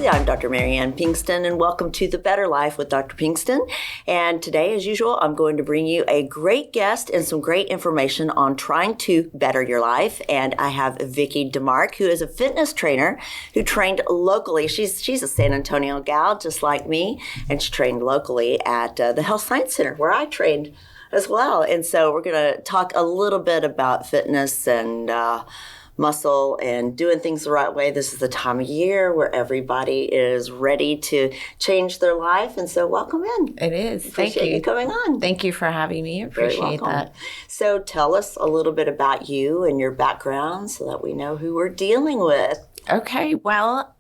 I'm Dr. Marianne Pinkston, and welcome to The Better Life with Dr. Pinkston. And today, as usual, I'm going to bring you a great guest and some great information on trying to better your life. And I have Vicki DeMark, who is a fitness trainer who trained locally. She's a San Antonio gal, just like me, and she trained locally at the Health Science Center, where I trained as well. And so we're going to talk a little bit about fitness and muscle and doing things the right way. This is the time of year where everybody is ready to change their life. And so welcome in. It is. Appreciate you coming on. Thank you for having me. Appreciate that. So tell us a little bit about you and your background so that we know who we're dealing with. Okay. Well,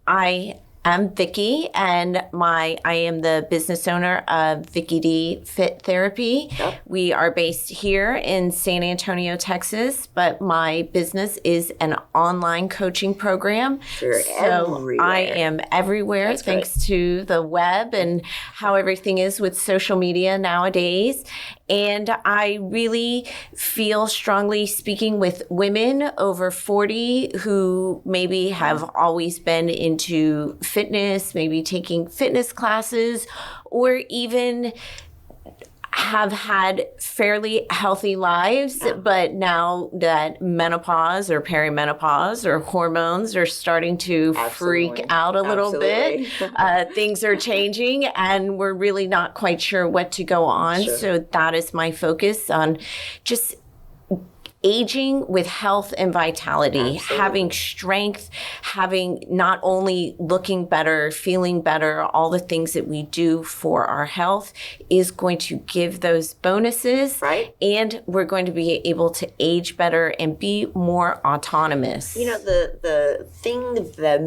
I'm Vicki, and I am the business owner of Vicky D Fit Therapy. Yep. We are based here in San Antonio, Texas, but my business is an online coaching program. Sure, so everywhere. I am everywhere. That's thanks great. to the web and how everything is with social media nowadays. And I really feel strongly speaking with women over 40 who maybe have always been into fitness, maybe taking fitness classes, or even have had fairly healthy lives, but now that menopause or perimenopause or hormones are starting to freak out a little bit, things are changing and we're really not quite sure what to go on. Sure. So that is my focus on just aging with health and vitality, having strength, having not only looking better, feeling better, all the things that we do for our health is going to give those bonuses. Right. And we're going to be able to age better and be more autonomous. You know, the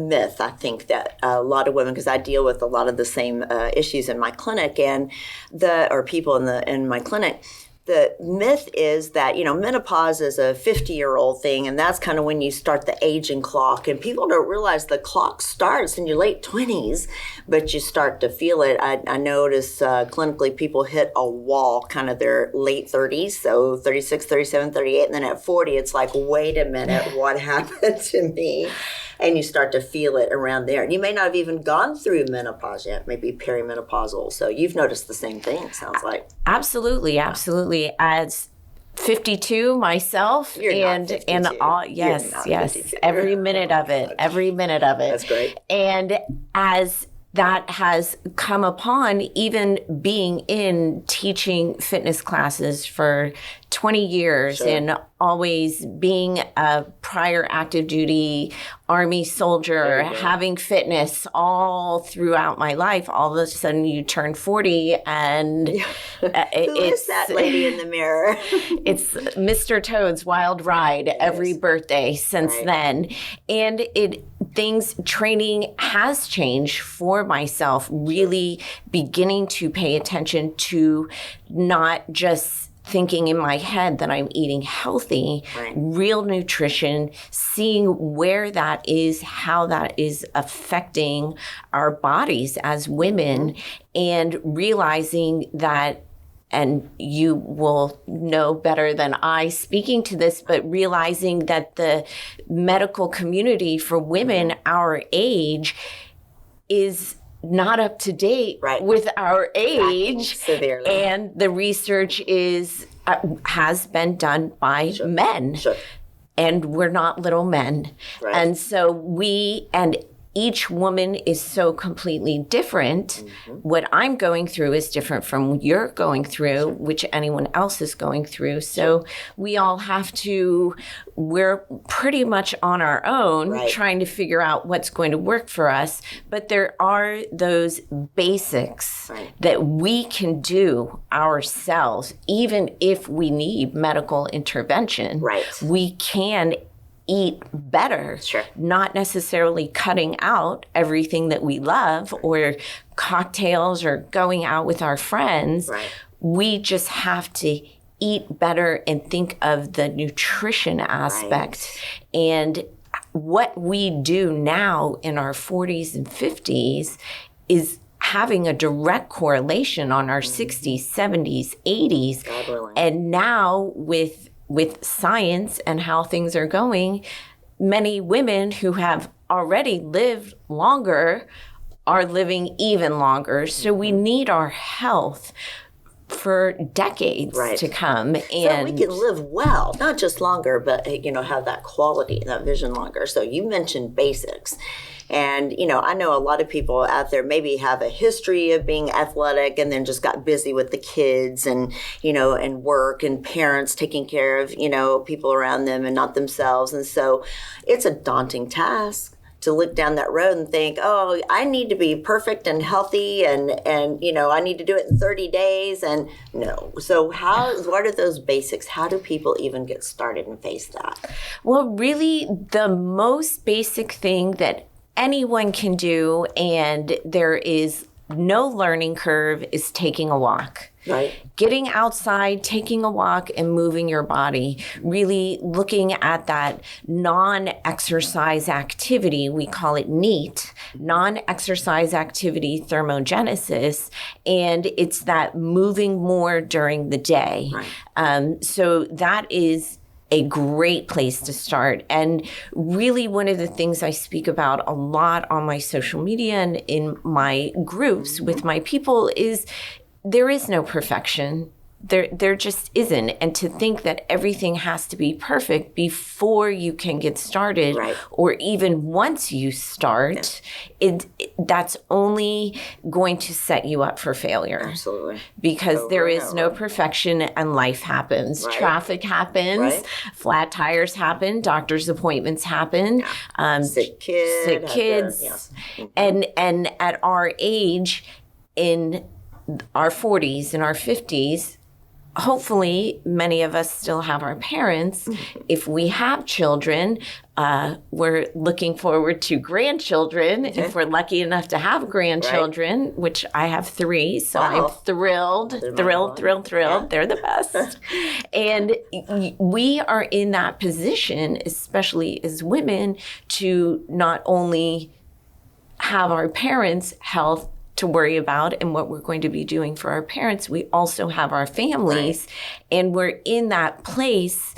myth, I think that a lot of women, because I deal with a lot of the same issues in my clinic or people in my clinic, the myth is that, menopause is a 50-year-old thing, and that's kind of when you start the aging clock. And people don't realize the clock starts in your late 20s, but you start to feel it. I notice clinically people hit a wall kind of their late 30s, so 36, 37, 38, and then at 40, it's like, wait a minute, what happened to me? And you start to feel it around there. And you may not have even gone through menopause yet, maybe perimenopausal. So you've noticed the same thing, it sounds like. Absolutely. As 52 myself, You're not 52. and all, yes, 52. every minute of it. That's great. And as that has come upon, even being in teaching fitness classes for 20 years, Sure. and always being a prior active duty Army soldier, having fitness all throughout my life, all of a sudden you turn 40 and Who is that lady in the mirror? It's Mr. Toad's Wild Ride every birthday since then. And training has changed for myself, really beginning to pay attention to not just thinking in my head that I'm eating healthy, real nutrition, seeing where that is, how that is affecting our bodies as women, and realizing that, and you will know better than I speaking to this, but realizing that the medical community for women our age is not up to date with our age. Severely. And the research has been done by men. Sure. And we're not little men. Right. And so each woman is so completely different. Mm-hmm. What I'm going through is different from what you're going through, which anyone else is going through. So we all we're pretty much on our own trying to figure out what's going to work for us. But there are those basics that we can do ourselves, even if we need medical intervention. We can eat better, not necessarily cutting out everything that we love or cocktails or going out with our friends. We just have to eat better and think of the nutrition aspect. And what we do now in our 40s and 50s is having a direct correlation on our 60s, 70s, 80s. And now with science and how things are going, many women who have already lived longer are living even longer. So we need our health for decades to come. And so we can live well, not just longer, but, have that quality, that vision longer. So you mentioned basics. And, I know a lot of people out there maybe have a history of being athletic and then just got busy with the kids and, and work and parents taking care of, people around them and not themselves. And so it's a daunting task to look down that road and think, oh, I need to be perfect and healthy and I need to do it in 30 days. And no. So what are those basics? How do people even get started and face that? Well, really the most basic thing that anyone can do, and there is no learning curve, is taking a walk. Right. Getting outside, taking a walk, and moving your body. Really looking at that non-exercise activity. We call it NEAT, non-exercise activity thermogenesis. And it's that moving more during the day. Right. So that is a great place to start. And really one of the things I speak about a lot on my social media and in my groups with my people is there is no perfection. There just isn't. And to think that everything has to be perfect before you can get started, right, or even once you start, that's only going to set you up for failure. Absolutely. Because there is no perfection and life happens. Right. Traffic happens. Right. Flat tires happen. Doctor's appointments happen. Yeah. Sick kids. Yes. And at our age, in our 40s and our 50s, hopefully, many of us still have our parents. If we have children, we're looking forward to grandchildren. If we're lucky enough to have grandchildren, right, which I have 3, so wow, I'm thrilled. They're the best. And we are in that position, especially as women, to not only have our parents' health to worry about and what we're going to be doing for our parents, we also have our families. Right. And we're in that place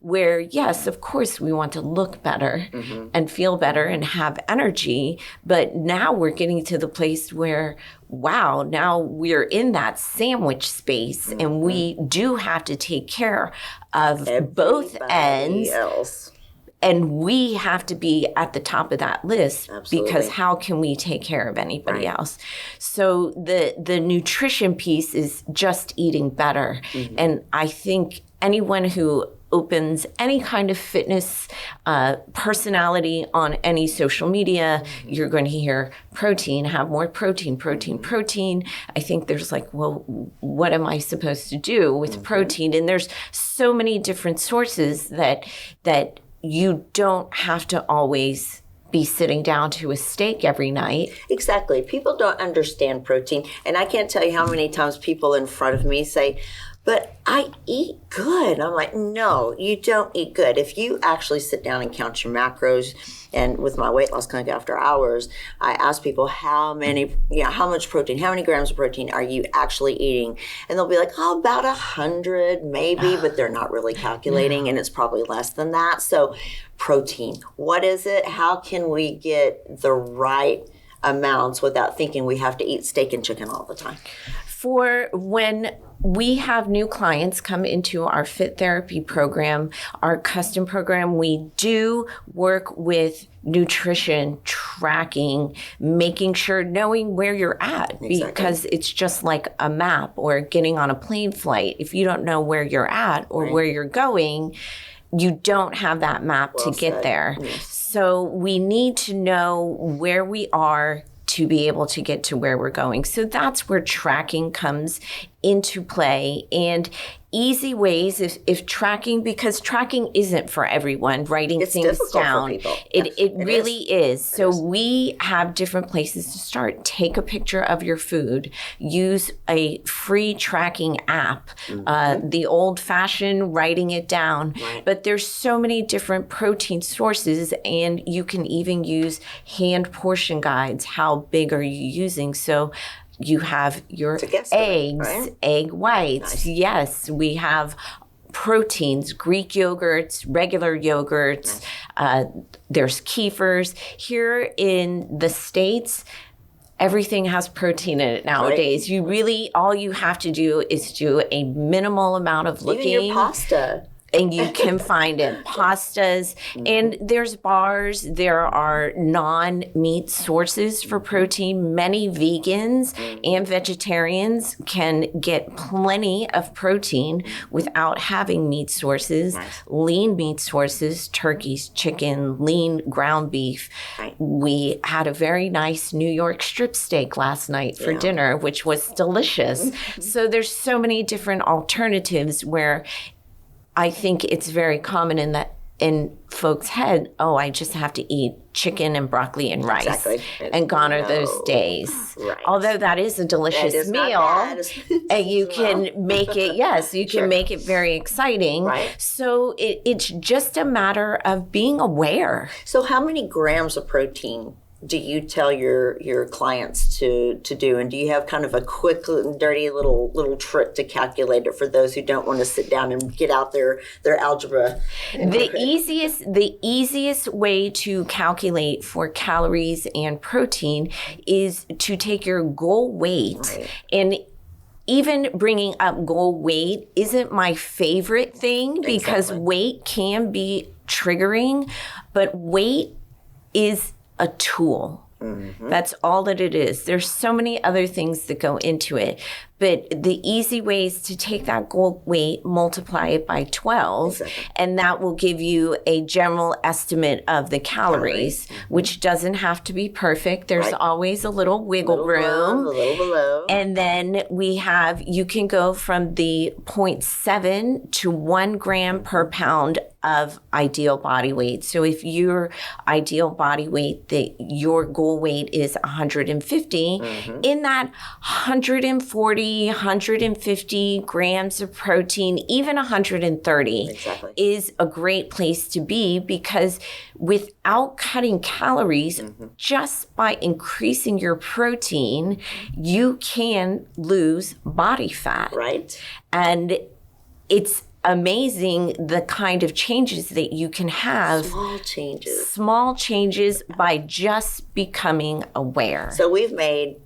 where, yes, of course, we want to look better and feel better and have energy. But now we're getting to the place where, wow, now we're in that sandwich space and we do have to take care of both ends. Else. And we have to be at the top of that list. Absolutely. Because how can we take care of anybody right. else? So the nutrition piece is just eating better. And I think anyone who opens any kind of fitness personality on any social media, you're going to hear protein, have more protein. I think there's like, well, what am I supposed to do with protein? And there's so many different sources that you don't have to always be sitting down to a steak every night. Exactly. People don't understand protein. And I can't tell you how many times people in front of me say, but I eat good. I'm like, no, you don't eat good. If you actually sit down and count your macros, and with my weight loss clinic after hours, I ask people how much protein, how many grams of protein are you actually eating? And they'll be like, oh, about 100 maybe, but they're not really calculating and it's probably less than that. So protein, what is it? How can we get the right amounts without thinking we have to eat steak and chicken all the time? For when we have new clients come into our Fit Therapy program, our custom program, we do work with nutrition tracking, making sure, knowing where you're at, exactly. Because it's just like a map or getting on a plane flight. If you don't know where you're at or right. where you're going, you don't have that map to get there. Yes. So we need to know where we are to be able to get to where we're going. So that's where tracking comes into play. And easy ways if tracking, because tracking isn't for everyone, writing it's things down. It really is. So we have different places to start. Take a picture of your food. Use a free tracking app, the old-fashioned writing it down. Right. But there's so many different protein sources, and you can even use hand portion guides. How big are you using? So you have your eggs, right? Egg whites. Nice. Yes, we have proteins, Greek yogurts, regular yogurts. Nice. There's kefirs. Here in the States, everything has protein in it nowadays. You really, all you have to do is do a minimal amount of looking. Even your pasta. And you can find it. Pastas. And there's bars. There are non-meat sources for protein. Many vegans and vegetarians can get plenty of protein without having meat sources. Nice. Lean meat sources, turkeys, chicken, lean ground beef. Right. We had a very nice New York strip steak last night for dinner, which was delicious. So there's so many different alternatives where I think it's very common in folks' head, oh, I just have to eat chicken and broccoli and rice. Exactly. And gone are those days. Right. Although that is a delicious meal. And you can make it, yes, you can make it very exciting. Right. So it's just a matter of being aware. So how many grams of protein do you tell your clients to do? And do you have kind of a quick, dirty little trick to calculate it for those who don't want to sit down and get out their algebra? The easiest way to calculate for calories and protein is to take your goal weight. Right. And even bringing up goal weight isn't my favorite thing because weight can be triggering, but weight is a tool. That's all that it is. There's so many other things that go into it. But the easy way is to take that goal weight, multiply it by 12, and that will give you a general estimate of the calories, which doesn't have to be perfect. There's always a little wiggle room. A little below. And then you can go from the 0.7 to 1 gram per pound of ideal body weight. So if your ideal body weight, your goal weight is 150, in that 140, 150 grams of protein, even 130 is a great place to be, because without cutting calories, just by increasing your protein, you can lose body fat. Right. And it's amazing the kind of changes that you can have. Small changes by just becoming aware. So we've made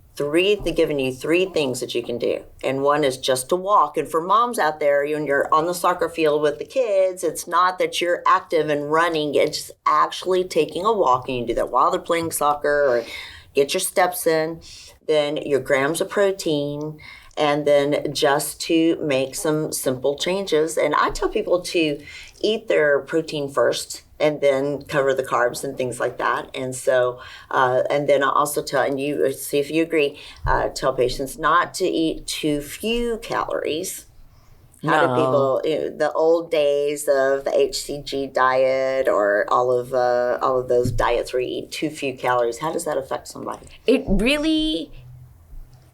given you 3 things that you can do. And one is just to walk. And for moms out there, when you're on the soccer field with the kids, it's not that you're active and running. It's actually taking a walk. And you do that while they're playing soccer, or get your steps in. Then your grams of protein. And then just to make some simple changes. And I tell people to eat their protein first and then cover the carbs and things like that. And so, and then I also tell, and you see if you agree, tell patients not to eat too few calories. How do people, the old days of the HCG diet or all of those diets where you eat too few calories, how does that affect somebody? It really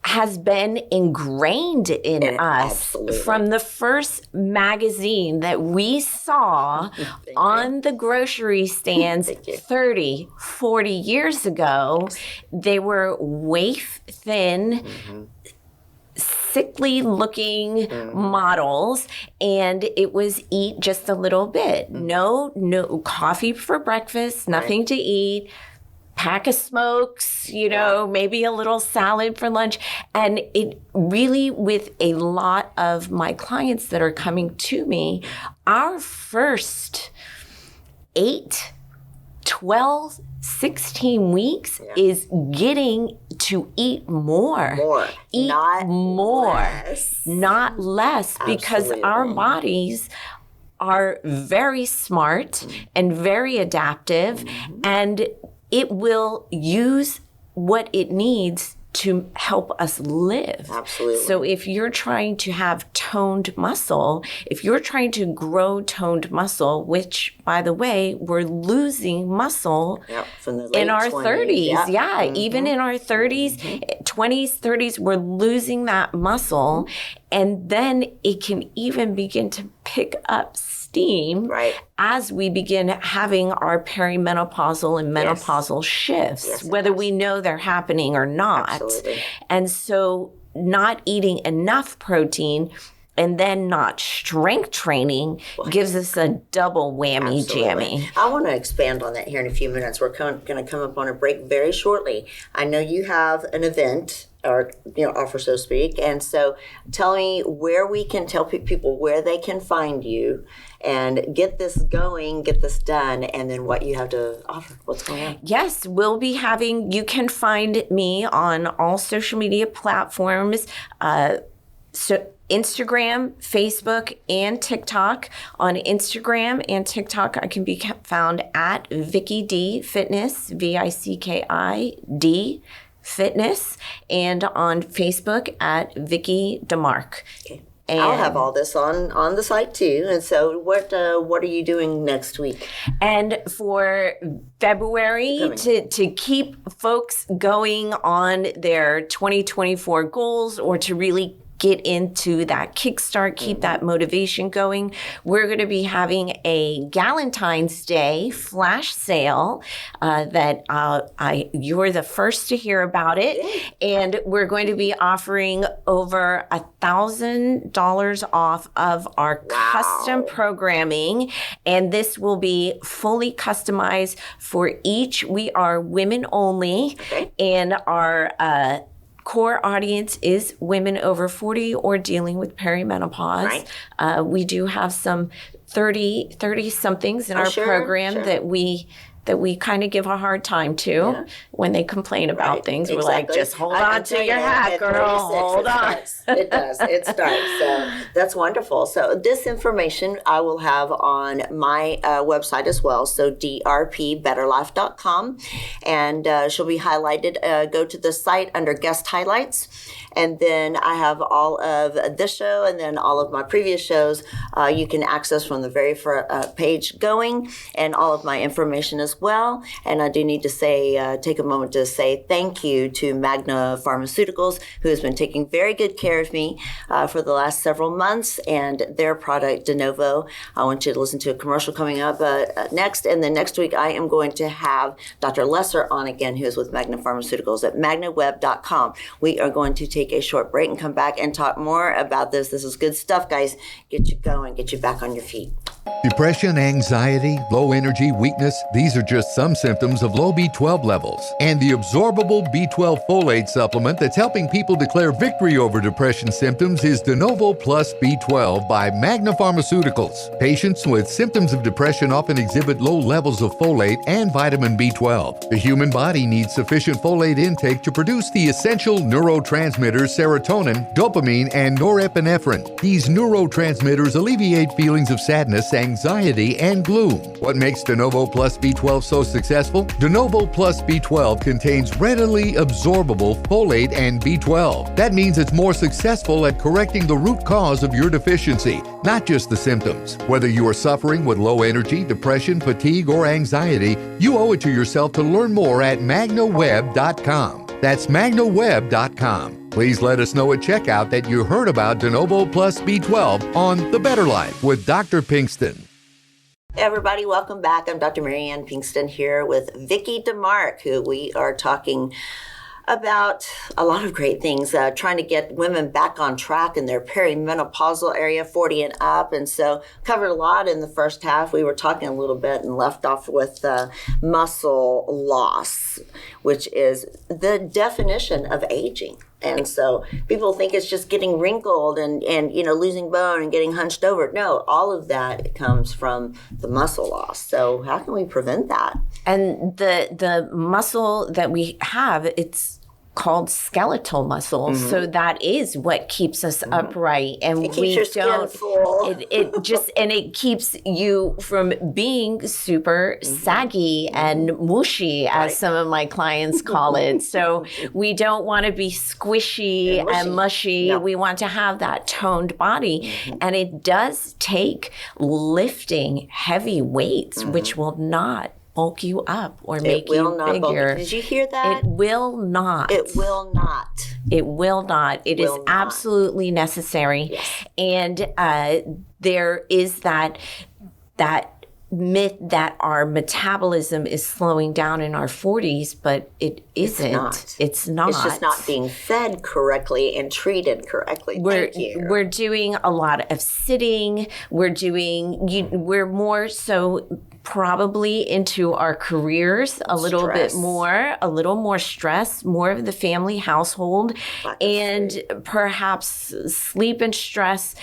has been ingrained in us from the first magazine that we saw on the grocery stands 30, 40 years ago. They were waif thin, sickly looking models, and it was eat just a little bit. No coffee for breakfast, nothing to eat. Pack of smokes, maybe a little salad for lunch. And it really, with a lot of my clients that are coming to me, our first 8, 12, 16 weeks is getting to eat more. Eat not more. Less. Not less, because our bodies are very smart and very adaptive, and it will use what it needs to help us live. Absolutely. So if you're trying to have toned muscle, if you're trying to grow toned muscle, which, by the way, we're losing muscle from the late in our 30s. Even in our 30s, 20s, 30s, we're losing that muscle. And then it can even begin to pick up steam as we begin having our perimenopausal and menopausal shifts, whether we know they're happening or not. Absolutely. And so not eating enough protein and then not strength training gives us a double whammy jammy. I want to expand on that here in a few minutes. We're going to come up on a break very shortly. I know you have an event or offer, so to speak, and so tell me where we can tell people where they can find you and get this going, get this done, and then what you have to offer. What's going on? Yes, we'll be having, you can find me on all social media platforms, so Instagram, Facebook, and TikTok. On Instagram and TikTok, I can be found at Vicky D Fitness, VICKID Fitness, and on Facebook at Vicki DeMark. Okay. And I'll have all this on the site too. And so what are you doing next week? And for February, to keep folks going on their 2024 goals, or to really get into that kickstart, keep that motivation going, we're going to be having a Galentine's Day flash sale that you're the first to hear about it. And we're going to be offering over $1,000 off of our custom programming. And this will be fully customized for each. We are women only, and our core audience is women over 40 or dealing with perimenopause. Right. We do have some 30-somethings in our program that we kind of give a hard time to when they complain about things. We're like, just hold on to your hat, girl. Hold on. It does. It starts. So that's wonderful. So this information I will have on my website as well. So drpbetterlife.com. And she'll be highlighted. Go to the site under guest highlights. And then I have all of this show and then all of my previous shows you can access from the very first page going, and all of my information as well. And I do need to say, take a moment to say thank you to Magna Pharmaceuticals, who has been taking very good care of me for the last several months, and their product, De Novo. I want you to listen to a commercial coming up next. And then next week, I am going to have Dr. Lesser on again, who is with Magna Pharmaceuticals at magnaweb.com. We are going to take a short break and come back and talk more about this. This is good stuff, guys. Get you going, get you back on your feet. Depression, anxiety, low energy, weakness, these are just some symptoms of low B12 levels. And the absorbable B12 folate supplement that's helping people declare victory over depression symptoms is De Novo Plus B12 by Magna Pharmaceuticals. Patients with symptoms of depression often exhibit low levels of folate and vitamin B12. The human body needs sufficient folate intake to produce the essential neurotransmitters serotonin, dopamine, and norepinephrine. These neurotransmitters alleviate feelings of sadness, anxiety, and gloom. What makes De Novo Plus B12 so successful? De Novo Plus B12 contains readily absorbable folate and B12. That means it's more successful at correcting the root cause of your deficiency, not just the symptoms. Whether you are suffering with low energy, depression, fatigue, or anxiety, you owe it to yourself to learn more at magnaweb.com. That's magnaweb.com. Please let us know at checkout that you heard about De Novo Plus B12 on The Better Life with Dr. Pinkston. Hey everybody, welcome back. I'm Dr. Marianne Pinkston here with Vicki DeMark, who we are talking about a lot of great things, trying to get women back on track in their perimenopausal area, 40 and up. And so covered a lot in the first half. We were talking a little bit and left off with muscle loss, which is the definition of aging. And so people think it's just getting wrinkled and losing bone and getting hunched over. No, all of that comes from the muscle loss. So how can we prevent that? And the muscle that we have, it's called skeletal muscle. Mm-hmm. So that is what keeps us upright, and it keeps your skin full. It keeps you from being super saggy and mushy, as some of my clients call it. So we don't want to be squishy and mushy. No. We want to have that toned body, and it does take lifting heavy weights, which will not bulk you up or make you bigger. Did you hear that? It will not. It will not. It will not. It is absolutely necessary. Yes. And there is that myth that our metabolism is slowing down in our 40s, but it isn't. It's not. It's just not being fed correctly and treated correctly. Thank you. We're doing a lot of sitting. We're more so probably into our careers a little more stress, more of the family household, and perhaps sleep and stress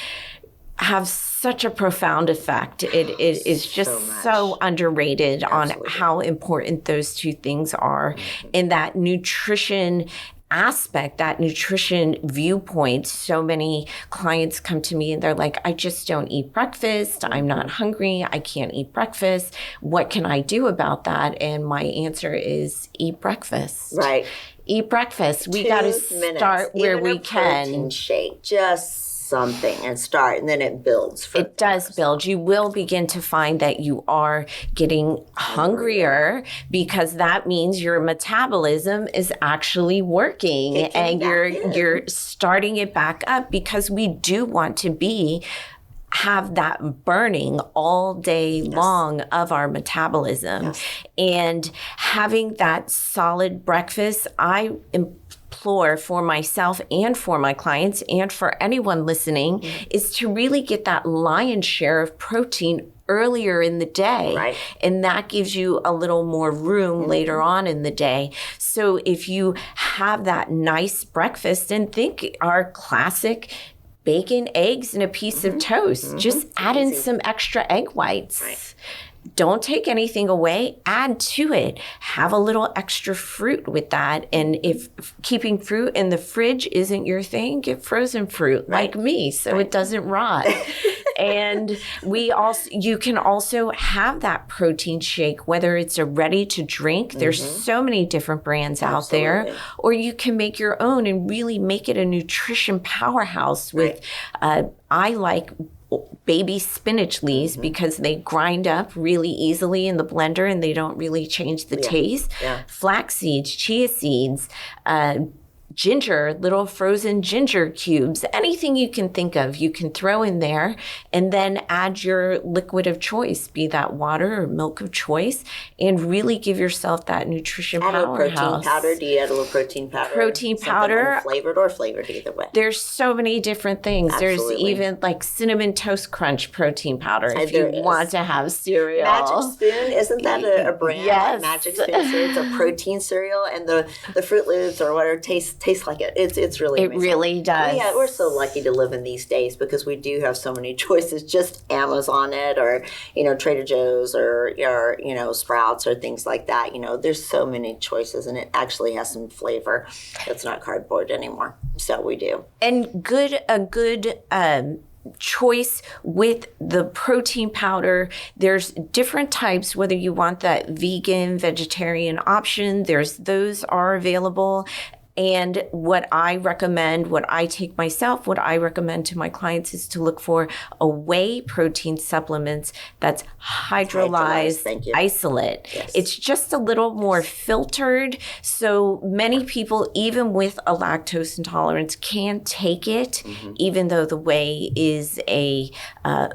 have such a profound effect. It is just so underrated on how important those two things are. And that nutrition aspect, that nutrition viewpoint, so many clients come to me and they're like, I just don't eat breakfast. I'm not hungry. I can't eat breakfast. What can I do about that? And my answer is eat breakfast. Right. Eat breakfast. We got to start where we can. Protein shake, just something, and start, and then it builds. It does build. You will begin to find that you are getting hungrier because that means your metabolism is actually working and you're starting it back up, because we do want to have that burning all day long of our metabolism. And having that solid breakfast, I implore for myself and for my clients and for anyone listening is to really get that lion's share of protein earlier in the day. Right. And that gives you a little more room later on in the day. So if you have that nice breakfast, and think our classic bacon, eggs, and a piece of toast. Just add in some extra egg whites. Right. Don't take anything away. Add to it. Have a little extra fruit with that. And if keeping fruit in the fridge isn't your thing, get frozen fruit like me so it doesn't rot. And you can also have that protein shake, whether it's a ready to drink. There's so many different brands out there, or you can make your own and really make it a nutrition powerhouse with, I like baby spinach leaves because they grind up really easily in the blender and they don't really change the taste. Flax seeds, chia seeds, ginger, little frozen ginger cubes, anything you can think of, you can throw in there, and then add your liquid of choice, be that water or milk of choice, and really give yourself that nutrition powerhouse. Add a protein powder. Do you add a little protein powder? Protein powder. Flavored or flavored, either way. There's so many different things. Absolutely. There's even like cinnamon toast crunch protein powder if you want to have cereal. Magic Spoon, isn't that a brand? Yes. Magic Spoon cereal. It's a protein cereal, and the Fruit Loops or whatever tastes like it. It's really amazing. It really does. Yeah, we're so lucky to live in these days because we do have so many choices. Just Amazon it, or Trader Joe's, or Sprouts, or things like that. There's so many choices, and it actually has some flavor. It's not cardboard anymore. So we do. And a good choice with the protein powder. There's different types, whether you want that vegan, vegetarian option. Those are available. And what I recommend to my clients is to look for a whey protein supplements that's hydrolyzed isolate. Yes. It's just a little more filtered. So many people, even with a lactose intolerance, can take it, even though the whey is a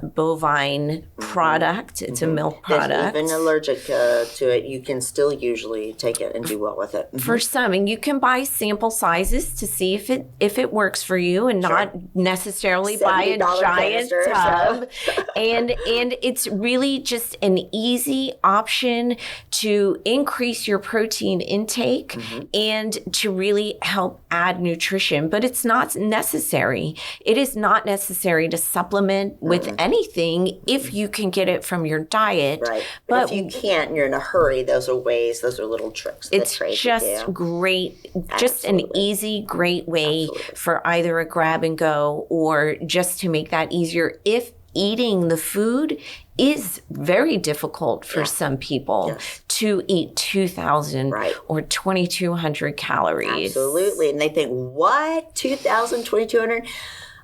bovine product. It's a milk product. If even allergic to it, you can still usually take it and do well with it. For some, and you can buy sample sizes to see if it works for you, and not necessarily buy a giant tub. And it's really just an easy option to increase your protein intake and to really help add nutrition. But it's not necessary. It is not necessary to supplement with anything if you can get it from your diet. Right. But if you can't and you're in a hurry, those are ways, those are little tricks. It's just great, just an easy, great way for either a grab and go or just to make that easier if eating the food is very difficult for some people to eat 2,000 or 2,200 calories. Absolutely. And they think, what? 2,000, 2,200?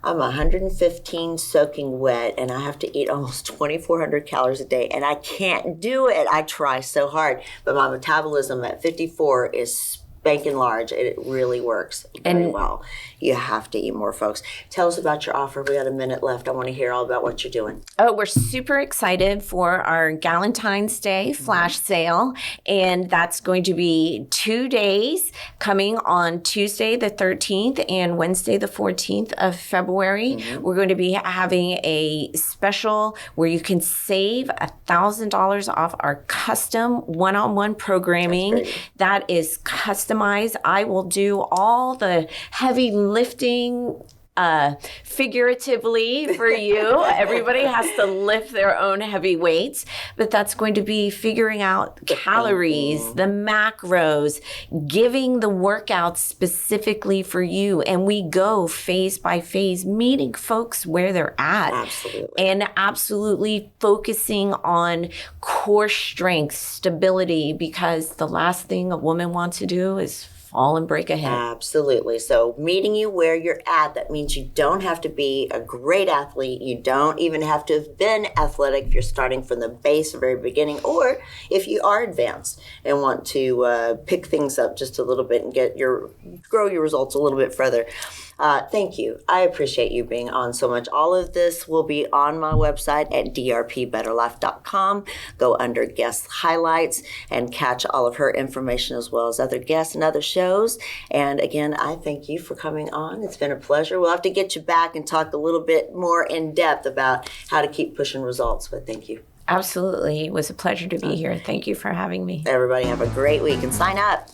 I'm 115 soaking wet, and I have to eat almost 2,400 calories a day, and I can't do it. I try so hard, but my metabolism at 54 is spanking large. It really works very well. You have to eat more, folks. Tell us about your offer. We got a minute left. I want to hear all about what you're doing. Oh, we're super excited for our Galentine's Day flash sale. And that's going to be 2 days coming on Tuesday the 13th and Wednesday the 14th of February. We're going to be having a special where you can save $1,000 off our custom one-on-one programming. That is customized. I will do all the heavy lifting figuratively for you. Everybody has to lift their own heavy weights, but that's going to be figuring out calories, the macros, giving the workouts specifically for you. And we go phase by phase, meeting folks where they're at. Absolutely. And absolutely focusing on core strength, stability, because the last thing a woman wants to do is fall and break a hip. Absolutely. So meeting you where you're at, that means you don't have to be a great athlete. You don't even have to have been athletic if you're starting from the base, the very beginning, or if you are advanced and want to pick things up just a little bit and grow your results a little bit further. Thank you. I appreciate you being on so much. All of this will be on my website at drpbetterlife.com. Go under guest highlights and catch all of her information as well as other guests and other shows. And again, I thank you for coming on. It's been a pleasure. We'll have to get you back and talk a little bit more in depth about how to keep pushing results, but thank you. Absolutely. It was a pleasure to be here. Thank you for having me. Everybody have a great week and sign up.